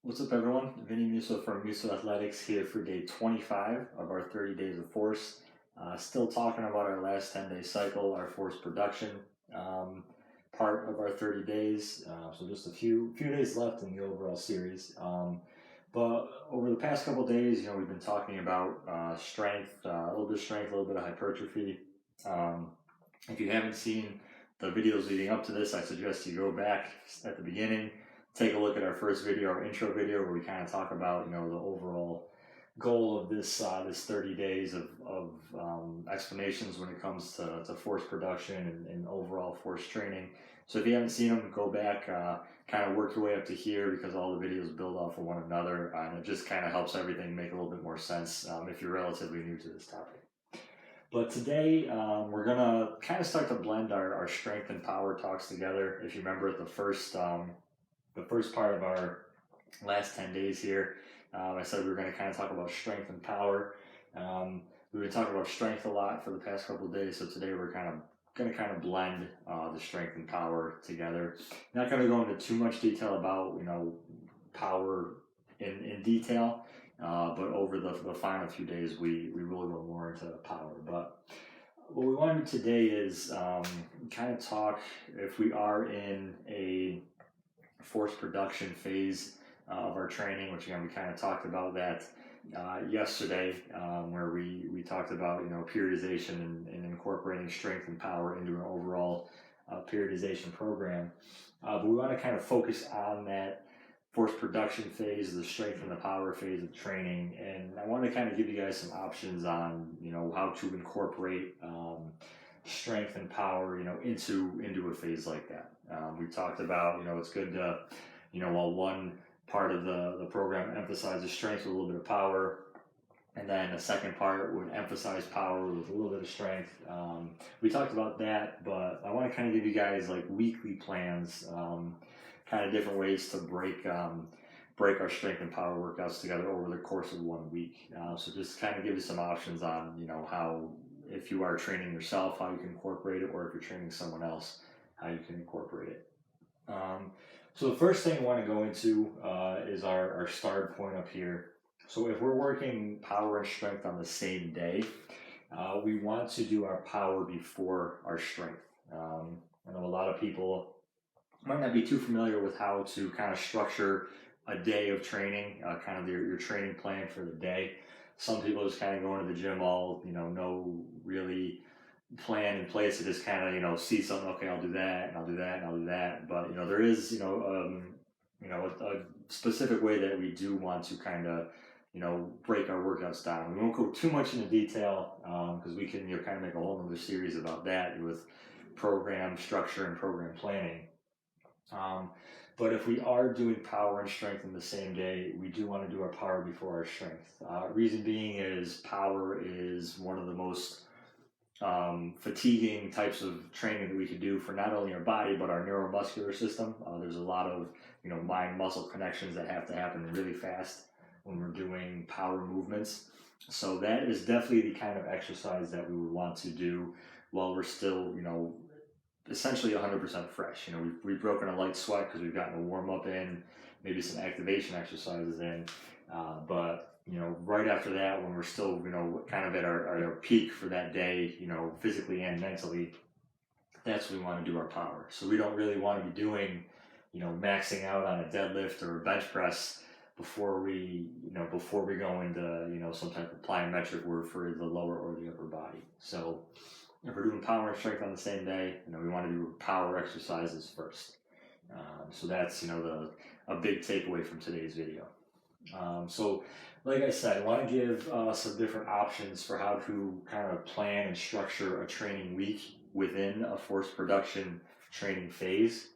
What's up, everyone? Vinny Musso from Musso Athletics here for day 25 of our 30 days of force. Still talking about our last 10-day cycle, our force production part of our 30 days. So just a few days left in the overall series. But over the past couple of days, we've been talking about strength, a little bit of strength, a little bit of hypertrophy. If you haven't seen the videos leading up to this, I suggest you go back at the beginning, take a look at our first video, our intro video, where we kind of talk about the overall goal of this 30 days of explanations when it comes to force production and overall force training. So if you haven't seen them, go back, kind of work your way up to here, because all the videos build off of one another, and it just kind of helps everything make a little bit more sense if you're relatively new to this topic. But today, we're going to kind of start to blend our strength and power talks together. If you remember the first part of our last 10 days here, I said we were going to kind of talk about strength and power. We've been talking about strength a lot for the past couple of days, so today we're going to blend the strength and power together. Not going to go into too much detail about power in detail. But over the final few days, we really go more into power. But what we want to do today is kind of talk if we are in a force production phase of our training, which again, we kind of talked about that yesterday, where we talked about periodization and incorporating strength and power into an overall periodization program. But we want to kind of focus on that force production phase, the strength and the power phase of training, and I want to kind of give you guys some options on how to incorporate strength and power into a phase like that. We talked about it's good to while one part of the program emphasizes strength with a little bit of power, and then the second part would emphasize power with a little bit of strength. We talked about that, but I want to kind of give you guys like weekly plans, kind of different ways to break our strength and power workouts together over the course of 1 week. So just kind of give you some options on how, if you are training yourself, how you can incorporate it, or if you're training someone else, how you can incorporate it. So the first thing I want to go into is our start point up here. So if we're working power and strength on the same day, we want to do our power before our strength. I know a lot of people might not be too familiar with how to kind of structure a day of training, kind of your training plan for the day. Some people just kind of go into the gym all, no really plan in place to just kind of, see something, okay, I'll do that, and I'll do that, and I'll do that. But, there is, a specific way that we do want to kind of, break our workouts down. We won't go too much into detail, because we can, kind of make a whole other series about that with program structure and program planning. But if we are doing power and strength in the same day, we do want to do our power before our strength. Reason being is power is one of the most fatiguing types of training that we could do for not only our body, but our neuromuscular system. There's a lot of, mind-muscle connections that have to happen really fast when we're doing power movements. So that is definitely the kind of exercise that we would want to do while we're still, essentially 100% fresh. We've broken a light sweat because we've gotten a warm up in, maybe some activation exercises in, but right after that, when we're still kind of at our peak for that day, physically and mentally, that's when we want to do our power. So we don't really want to be doing maxing out on a deadlift or a bench press before we go into some type of plyometric work for the lower or the upper body. So if we're doing power and strength on the same day, we want to do power exercises first. So that's a big takeaway from today's video. So like I said, I want to give some different options for how to kind of plan and structure a training week within a force production training phase.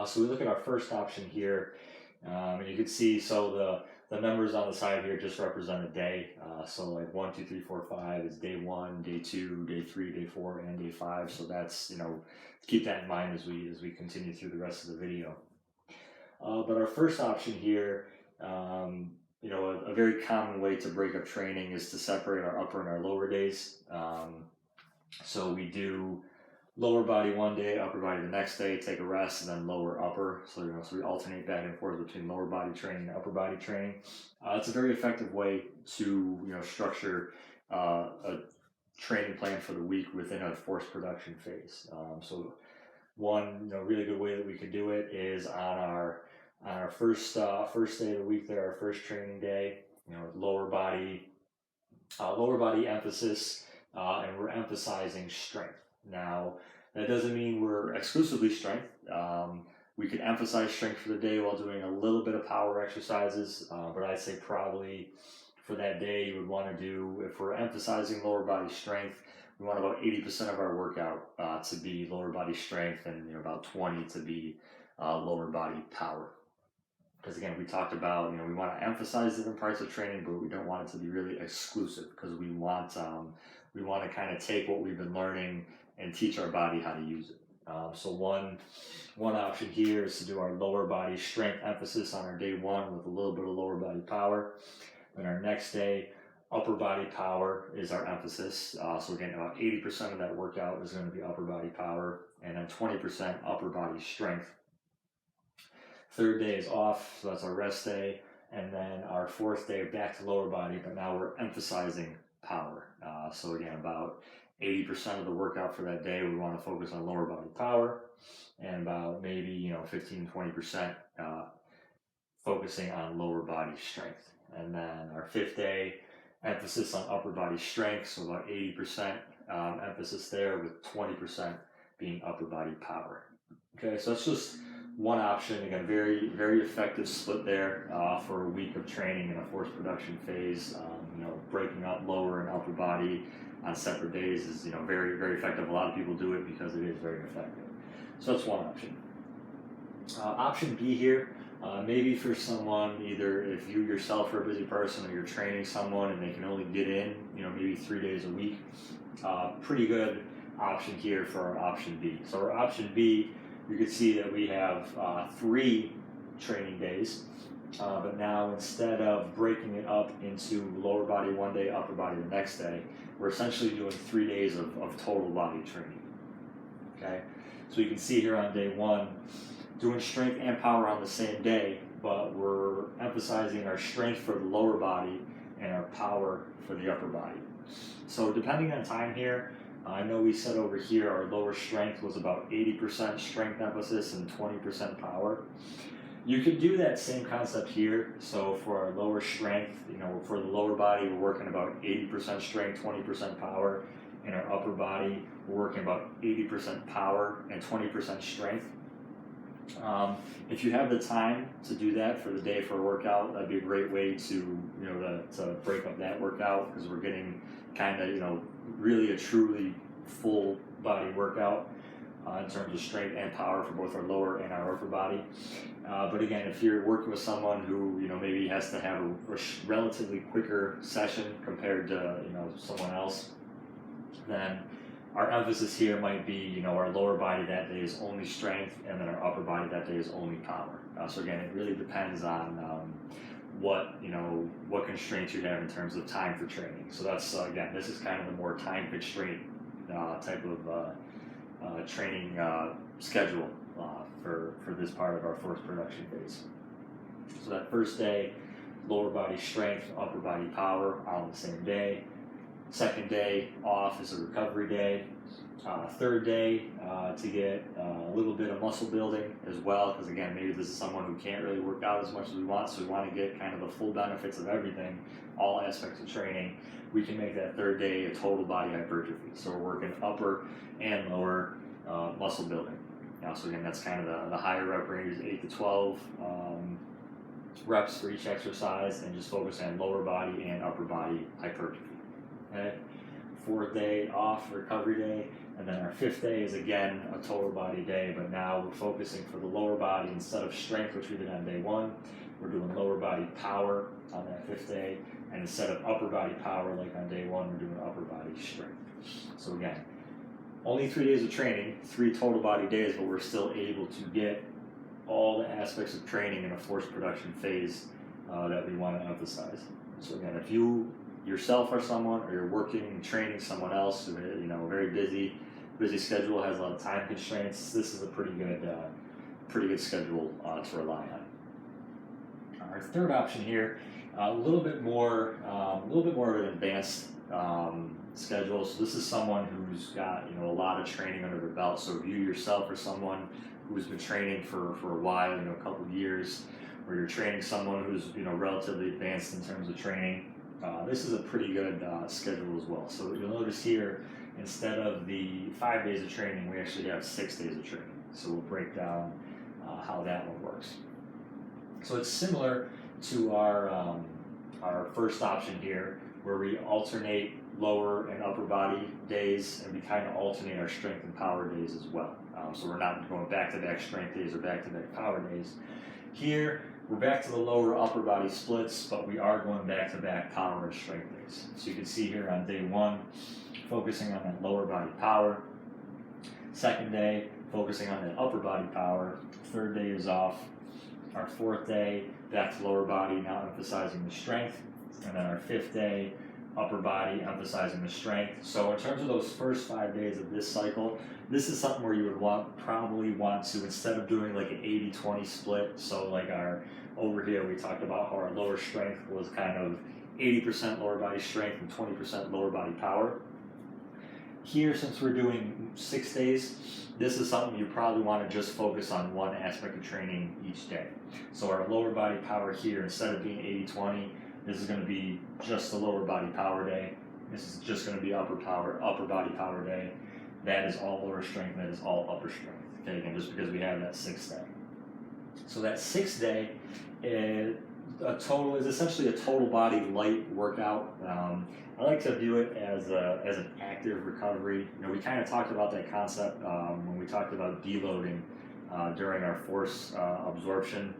So we look at our first option here, and you can see, so the numbers on the side here just represent a day. So like 1, 2, 3, 4, 5 is day 1, day 2, day 3, day 4, and day 5. So that's, keep that in mind as we continue through the rest of the video. But our first option here, a very common way to break up training is to separate our upper and our lower days. So we do lower body one day, upper body the next day, take a rest, and then lower upper. So so we alternate back and forth between lower body training and upper body training. It's a very effective way to structure a training plan for the week within a force production phase. So one really good way that we could do it is on our first day of the week there, our first training day. Lower body emphasis, and we're emphasizing strength. Now, that doesn't mean we're exclusively strength. We could emphasize strength for the day while doing a little bit of power exercises, but I'd say probably for that day you would want to do, if we're emphasizing lower body strength, we want about 80% of our workout to be lower body strength, and about 20 to be lower body power. Because again, we talked about, we want to emphasize different parts of training, but we don't want it to be really exclusive, because we want to kind of take what we've been learning and teach our body how to use it. So one option here is to do our lower body strength emphasis on our day one with a little bit of lower body power. Then our next day, upper body power is our emphasis. So again, about 80% of that workout is going to be upper body power, and then 20% upper body strength. Third day is off, so that's our rest day, and then our fourth day back to lower body, but now we're emphasizing power. So again, about 80% of the workout for that day, we want to focus on lower body power, and about maybe 15-20% focusing on lower body strength. And then our fifth day, emphasis on upper body strength, so about 80% emphasis there, with 20% being upper body power. Okay, so that's just one option. Again, very, very effective split there for a week of training in a force production phase. Breaking up lower and upper body on separate days is very, very effective. A lot of people do it because it is very effective. So that's one option. Option B here, maybe for someone, either if you yourself are a busy person or you're training someone and they can only get in maybe 3 days a week, pretty good option here for our option B. So our option B, you can see that we have 3 training days, but now instead of breaking it up into lower body one day, upper body the next day, we're essentially doing 3 days of total body training. Okay, so you can see here on day one, doing strength and power on the same day, but we're emphasizing our strength for the lower body and our power for the upper body. So depending on time here, I know we said over here our lower strength was about 80% strength emphasis and 20% power. You could do that same concept here. So for our lower strength, for the lower body, we're working about 80% strength, 20% power. In our upper body, we're working about 80% power and 20% strength. If you have the time to do that for the day for a workout, that'd be a great way to break up that workout, because we're getting kind of really a truly full body workout in terms of strength and power for both our lower and our upper body. But again, if you're working with someone who maybe has to have a relatively quicker session compared to someone else, then our emphasis here might be, our lower body that day is only strength, and then our upper body that day is only power. So again, it really depends on what constraints you have in terms of time for training. So that's again, this is kind of the more time constraint type of training schedule for this part of our force production phase. So that first day, lower body strength, upper body power on the same day. Second day off is a recovery day. Third day to get a little bit of muscle building as well, because again, maybe this is someone who can't really work out as much as we want, so we want to get kind of the full benefits of everything, all aspects of training. We can make that third day a total body hypertrophy. So we're working upper and lower muscle building. So again, that's kind of the higher rep range, 8 to 12 reps for each exercise, and just focus on lower body and upper body hypertrophy. Okay. Fourth day off, recovery day, and then our fifth day is again a total body day, but now we're focusing for the lower body. Instead of strength, which we did on day one, we're doing lower body power on that fifth day, and instead of upper body power like on day one, we're doing upper body strength. So again, only 3 days of training, 3 total body days, but we're still able to get all the aspects of training in a force production phase that we want to emphasize. So again, if you yourself are someone, or you're working and training someone else who very busy, busy schedule, has a lot of time constraints, this is a pretty good schedule to rely on. Our third option here, a little bit more of an advanced schedule. So this is someone who's got a lot of training under their belt. So if you yourself are someone who's been training for a while, a couple of years, or you're training someone who's relatively advanced in terms of training, this is a pretty good schedule as well. So you'll notice here, instead of the 5 days of training, we actually have 6 days of training. So we'll break down how that one works. So it's similar to our first option here, where we alternate lower and upper body days, and we kind of alternate our strength and power days as well. So we're not going back-to-back strength days or back-to-back power days. Here, we're back to the lower upper body splits, but we are going back-to-back power and strength days. So you can see here on day 1, focusing on that lower body power. Second day, focusing on that upper body power. Third day is off. Our fourth day, back to lower body, now emphasizing the strength. And then our fifth day, upper body, emphasizing the strength. So in terms of those first 5 days of this cycle, this is something where you would probably want to, instead of doing like an 80-20 split, so like over here we talked about how our lower strength was kind of 80% lower body strength and 20% lower body power. Here, since we're doing 6 days, this is something you probably want to just focus on one aspect of training each day. So our lower body power here, instead of being 80-20, this is going to be just the lower body power day. This is just going to be upper body power day. That is all lower strength, that is all upper strength. Okay, again, just because we have that 6th day. So that 6th day is essentially a total body light workout. I like to view it as an active recovery. We kind of talked about that concept when we talked about deloading during our force absorption,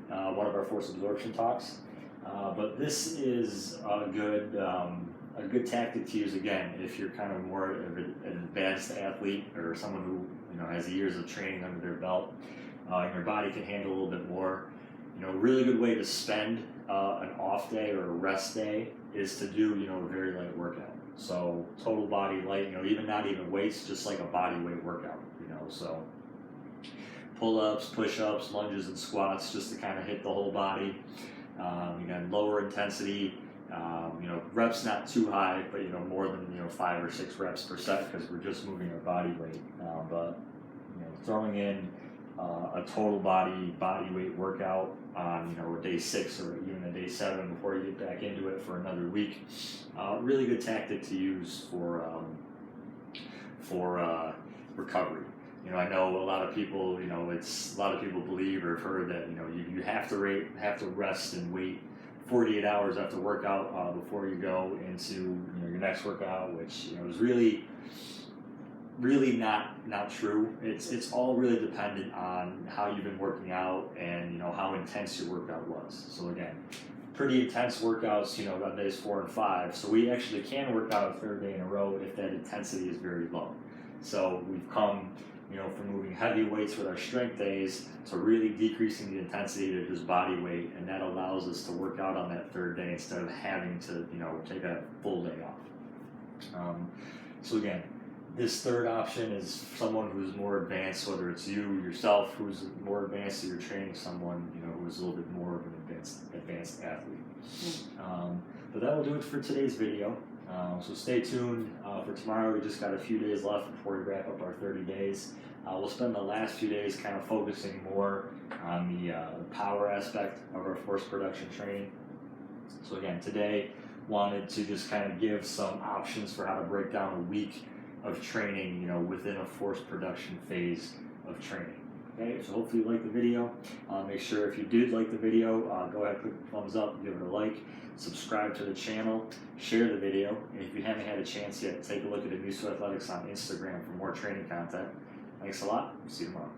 one of our force absorption talks. But this is a good tactic to use, again, if you're kind of more of an advanced athlete or someone who has years of training under their belt. Your body can handle a little bit more. A really good way to spend an off day or a rest day is to do a very light workout. So total body light, even not even weights, just like a body weight workout. So pull-ups, push-ups, lunges, and squats, just to kind of hit the whole body. Again, lower intensity. Reps not too high, but more than 5 or 6 reps per set, because we're just moving our body weight. But throwing in a total body weight workout on day 6 or even a day 7 before you get back into it for another week. Really good tactic to use for recovery. I know a lot of people, a lot of people believe or have heard that you have to rest and wait 48 hours after workout before you go into your next workout, which is really not true. It's all really dependent on how you've been working out and how intense your workout was. So again, pretty intense workouts on days 4 and 5. So we actually can work out a 3rd day in a row if that intensity is very low. So we've come from moving heavy weights with our strength days to really decreasing the intensity to just body weight, and that allows us to work out on that 3rd day instead of having to take a full day off. So again, this 3rd option is someone who's more advanced, whether it's you yourself who's more advanced, or you're training someone who's a little bit more of an advanced athlete. But that will do it for today's video. So stay tuned for tomorrow. We just got a few days left before we wrap up our 30 days. We'll spend the last few days kind of focusing more on the power aspect of our force production training. So again, today wanted to just kind of give some options for how to break down a week of training, within a force production phase of training. Okay, so hopefully you liked the video. Make sure if you did like the video, go ahead, click the thumbs up, give it a like, subscribe to the channel, share the video, and if you haven't had a chance yet, take a look at Amuso Athletics on Instagram for more training content. Thanks a lot. See you tomorrow.